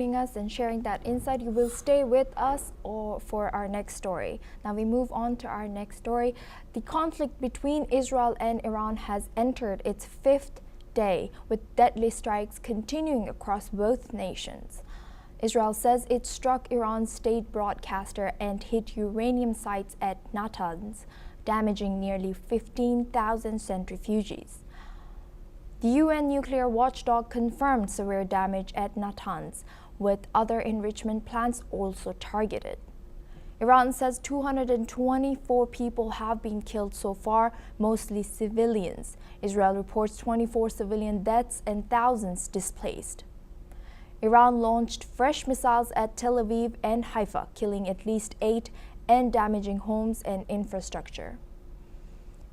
joining us and sharing that insight. You will stay with us for our next story. Now we move on to our next story. The conflict between Israel and Iran has entered its fifth day, with deadly strikes continuing across both nations. Israel says it struck Iran's state broadcaster and hit uranium sites at Natanz, damaging nearly 15,000 centrifuges. The UN nuclear watchdog confirmed severe damage at Natanz, with other enrichment plants also targeted. Iran says 224 people have been killed so far, mostly civilians. Israel reports 24 civilian deaths and thousands displaced. Iran launched fresh missiles at Tel Aviv and Haifa, killing at least 8 and damaging homes and infrastructure.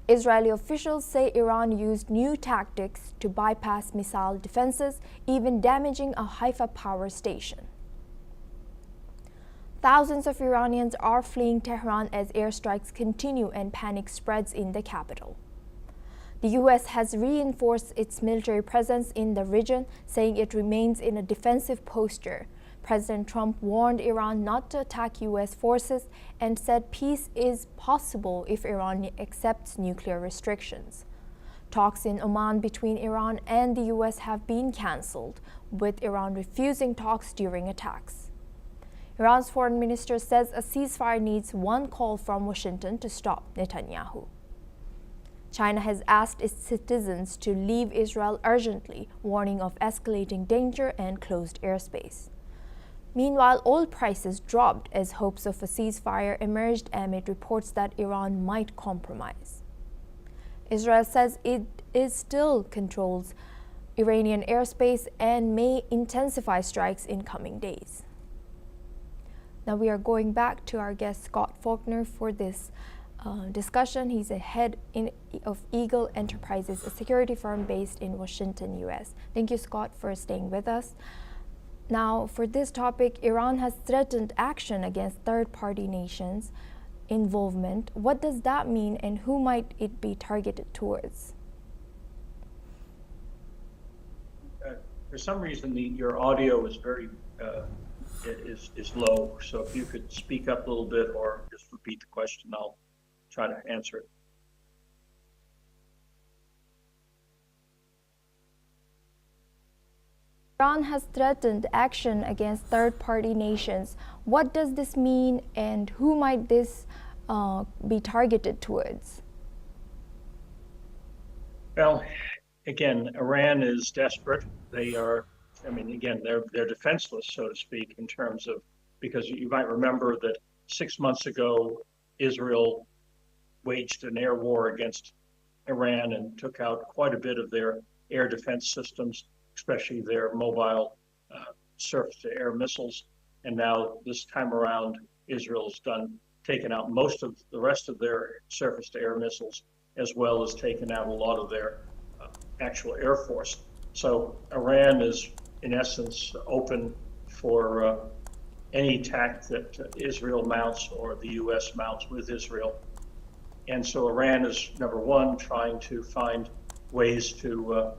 Israeli officials say Iran used new tactics to bypass missile defenses, even damaging a Haifa power station. Thousands of Iranians are fleeing Tehran as airstrikes continue and panic spreads in the capital. The U.S. has reinforced its military presence in the region, saying it remains in a defensive posture. President Trump warned Iran not to attack U.S. forces and said peace is possible if Iran accepts nuclear restrictions. Talks in Oman between Iran and the U.S. have been cancelled, with Iran refusing talks during attacks. Iran's foreign minister says a ceasefire needs one call from Washington to stop Netanyahu. China has asked its citizens to leave Israel urgently, warning of escalating danger and closed airspace. Meanwhile, oil prices dropped as hopes of a ceasefire emerged amid reports that Iran might compromise. Israel says it still controls Iranian airspace and may intensify strikes in coming days. Now we are going back to our guest Scott Faulkner for this discussion. He's a head of Eagle Enterprises, a security firm based in Washington, U.S. Thank you, Scott, for staying with us. Now, for this topic, Iran has threatened action against third-party nations' involvement. What does that mean, and who might it be targeted towards? For some reason, your audio is very is low. So if you could speak up a little bit or just repeat the question, I'll try to answer it. Iran has threatened action against third-party nations. What does this mean, and who might this be targeted towards? Well, again, Iran is desperate. They are, I mean, again, they're defenseless, so to speak, in terms of, because you might remember that 6 months ago, Israel waged an air war against Iran and took out quite a bit of their air defense systems, especially their mobile surface-to-air missiles. And now this time around, Israel's taken out most of the rest of their surface-to-air missiles, as well as taken out a lot of their actual air force. So Iran is, in essence, open for any attack that Israel mounts or the U.S. mounts with Israel. And so Iran is, number one, trying to find ways to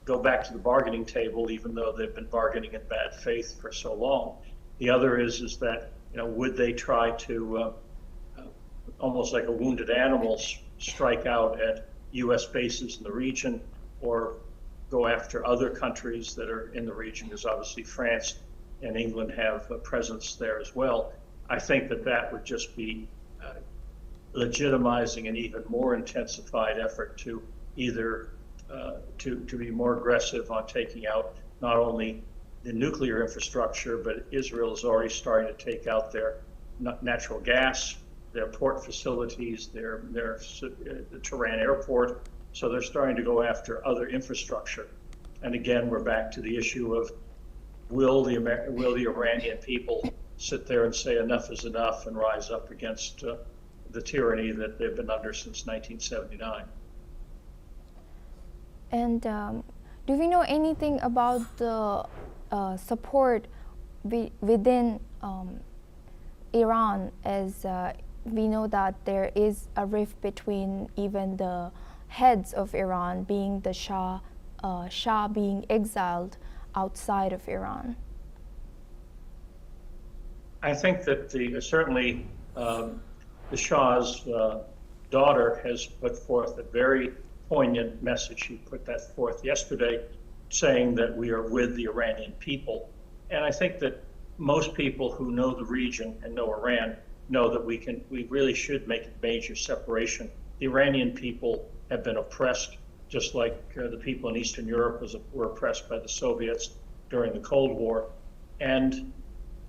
go back to the bargaining table, even though they've been bargaining in bad faith for so long. The other is that, would they try to, almost like a wounded animal, strike out at U.S. bases in the region, or go after other countries that are in the region, because obviously France and England have a presence there as well. I think that would just be legitimizing an even more intensified effort to either to be more aggressive on taking out not only the nuclear infrastructure, but Israel is already starting to take out their natural gas, their port facilities, the Tehran airport. So they're starting to go after other infrastructure. And again, we're back to the issue of will the Iranian people sit there and say enough is enough and rise up against the tyranny that they've been under since 1979. And do we know anything about the support within Iran, as we know that there is a rift between even the heads of Iran, being the Shah being exiled outside of Iran? I think that certainly the Shah's daughter has put forth a very poignant message. She put that forth yesterday, saying that we are with the Iranian people. And I think that most people who know the region and know Iran know that we really should make a major separation. The Iranian people have been oppressed, just like the people in Eastern Europe were oppressed by the Soviets during the Cold War. And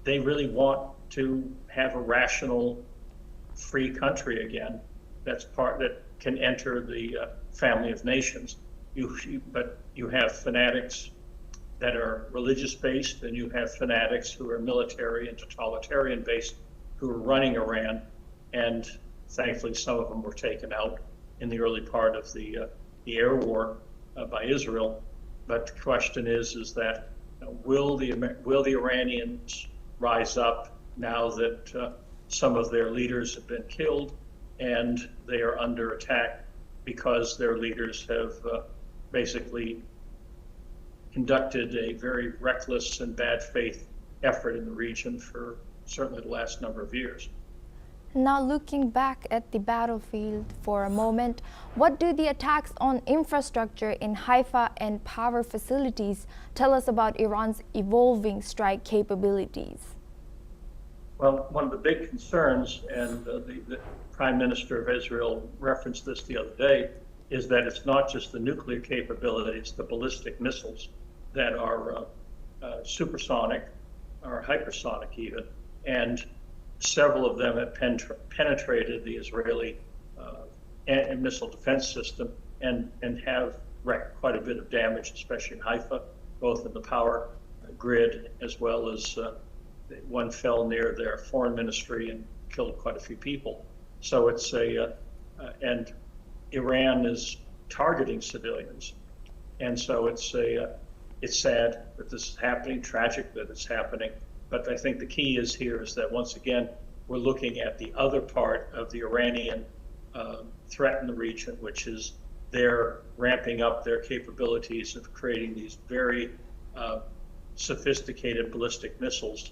they really want to have a rational, free country again that can enter the family of nations. But you have fanatics that are religious based, and you have fanatics who are military and totalitarian based who are running Iran. And thankfully, some of them were taken out in the early part of the air war by Israel. But the question is that will the Iranians rise up now that some of their leaders have been killed and they are under attack because their leaders have basically conducted a very reckless and bad faith effort in the region for certainly the last number of years. Now, looking back at the battlefield for a moment, what do the attacks on infrastructure in Haifa and power facilities tell us about Iran's evolving strike capabilities? Well, one of the big concerns, and the Prime Minister of Israel referenced this the other day, is that it's not just the nuclear capability, it's the ballistic missiles that are supersonic or hypersonic even, and several of them have penetrated the Israeli missile defense system and have wreaked quite a bit of damage, especially in Haifa, both in the power grid as well as one fell near their foreign ministry and killed quite a few people. So it's and Iran is targeting civilians. And so it's sad that this is happening, tragic that it's happening. But I think the key is that once again, we're looking at the other part of the Iranian threat in the region, which is they're ramping up their capabilities of creating these very sophisticated ballistic missiles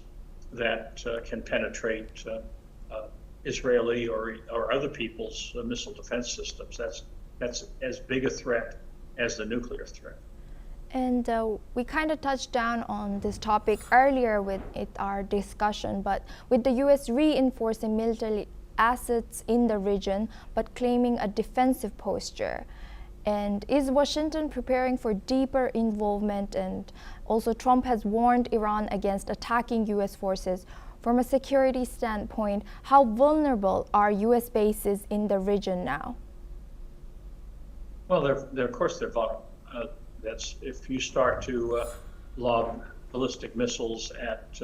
that can penetrate Israeli or other people's missile defense systems. That's as big a threat as the nuclear threat. And we kind of touched down on this topic earlier with our discussion, but with the U.S. reinforcing military assets in the region, but claiming a defensive posture. And is Washington preparing for deeper involvement? And also Trump has warned Iran against attacking U.S. forces. From a security standpoint, how vulnerable are U.S. bases in the region now? Well, of course they're vulnerable. That's if you start to lob ballistic missiles at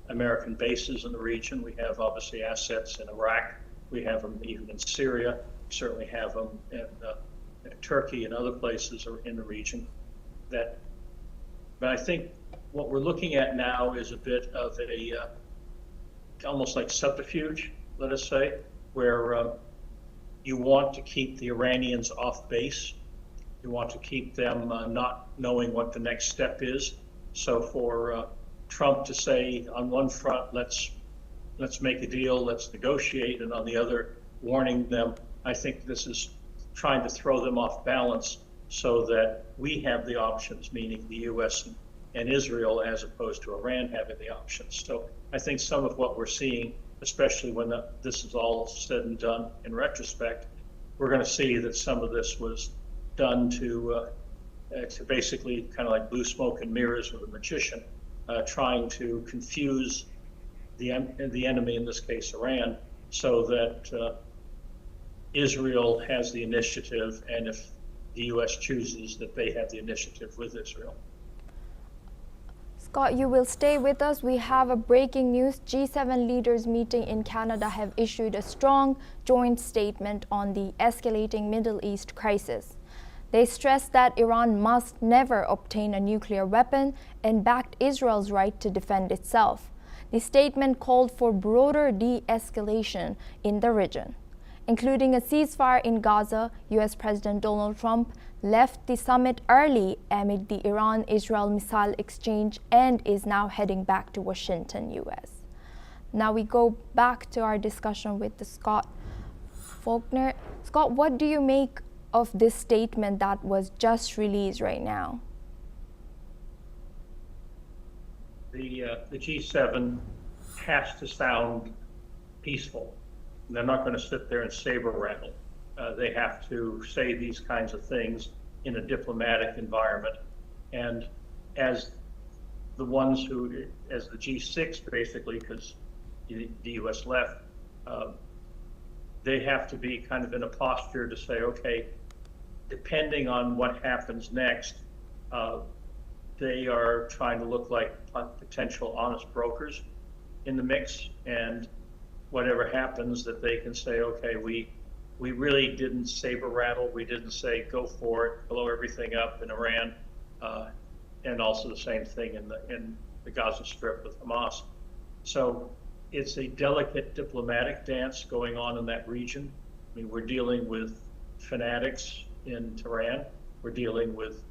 American bases in the region. We have obviously assets in Iraq. We have them even in Syria. We certainly have them in Turkey and other places in the region. But I think what we're looking at now is a bit of almost like subterfuge, let us say, where you want to keep the Iranians off base. You want to keep them not knowing what the next step is. So for Trump to say on one front, let's make a deal, let's negotiate, and on the other, warning them, I think this is trying to throw them off balance so that we have the options, meaning the U.S. and Israel, as opposed to Iran having the options. So I think some of what we're seeing, especially when this is all said and done in retrospect, we're going to see that some of this was done to basically kind of like blue smoke and mirrors with a magician, trying to confuse the enemy, in this case Iran, so that Israel has the initiative, and if the U.S. chooses, that they have the initiative with Israel. Scott, you will stay with us. We have a breaking news. G7 leaders meeting in Canada have issued a strong joint statement on the escalating Middle East crisis. They stressed that Iran must never obtain a nuclear weapon and backed Israel's right to defend itself. The statement called for broader de-escalation in the region, including a ceasefire in Gaza. U.S. President Donald Trump left the summit early amid the Iran-Israel missile exchange and is now heading back to Washington, U.S. Now we go back to our discussion with Scott Faulkner. Scott, what do you make of this statement that was just released right now? The G7 has to sound peaceful. They're not going to sit there and saber rattle. They have to say these kinds of things in a diplomatic environment. And as the ones who, as the G6 basically, because the US left, they have to be kind of in a posture to say, okay, depending on what happens next, they are trying to look like potential honest brokers in the mix, and whatever happens, that they can say, okay, we really didn't saber rattle, we didn't say go for it, blow everything up in Iran, and also the same thing in the Gaza Strip with Hamas. So it's a delicate diplomatic dance going on in that region. I mean, we're dealing with fanatics in Tehran. We're dealing with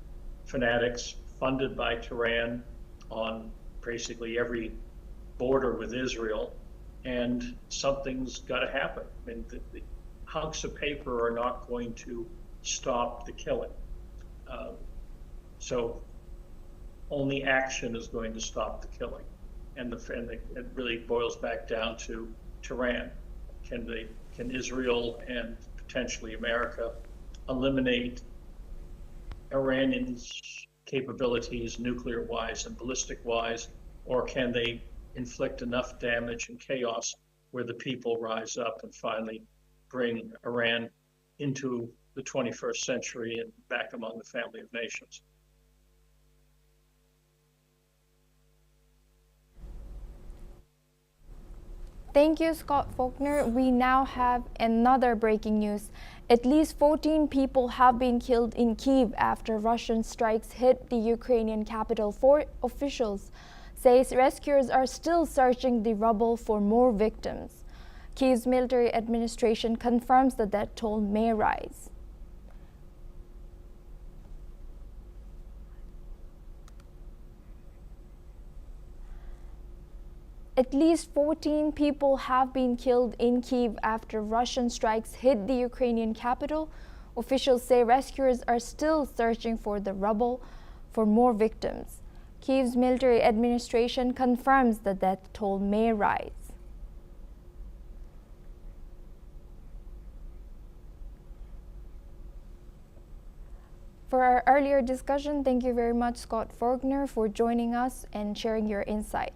fanatics funded by Tehran on basically every border with Israel, and something's got to happen. I mean, the hunks of paper are not going to stop the killing. So only action is going to stop the killing. And it really boils back down to Tehran. Can Israel and potentially America eliminate Iranians' capabilities, nuclear-wise and ballistic-wise, or can they inflict enough damage and chaos where the people rise up and finally bring Iran into the 21st century and back among the family of nations? Thank you, Scott Faulkner. We now have another breaking news. At least 14 people have been killed in Kyiv after Russian strikes hit the Ukrainian capital. 4 officials say rescuers are still searching the rubble for more victims. Kyiv's military administration confirms the death toll may rise. At least 14 people have been killed in Kyiv after Russian strikes hit the Ukrainian capital. Officials say rescuers are still searching for the rubble for more victims. Kyiv's military administration confirms the death toll may rise. For our earlier discussion, thank you very much, Scott Faulkner, for joining us and sharing your insight.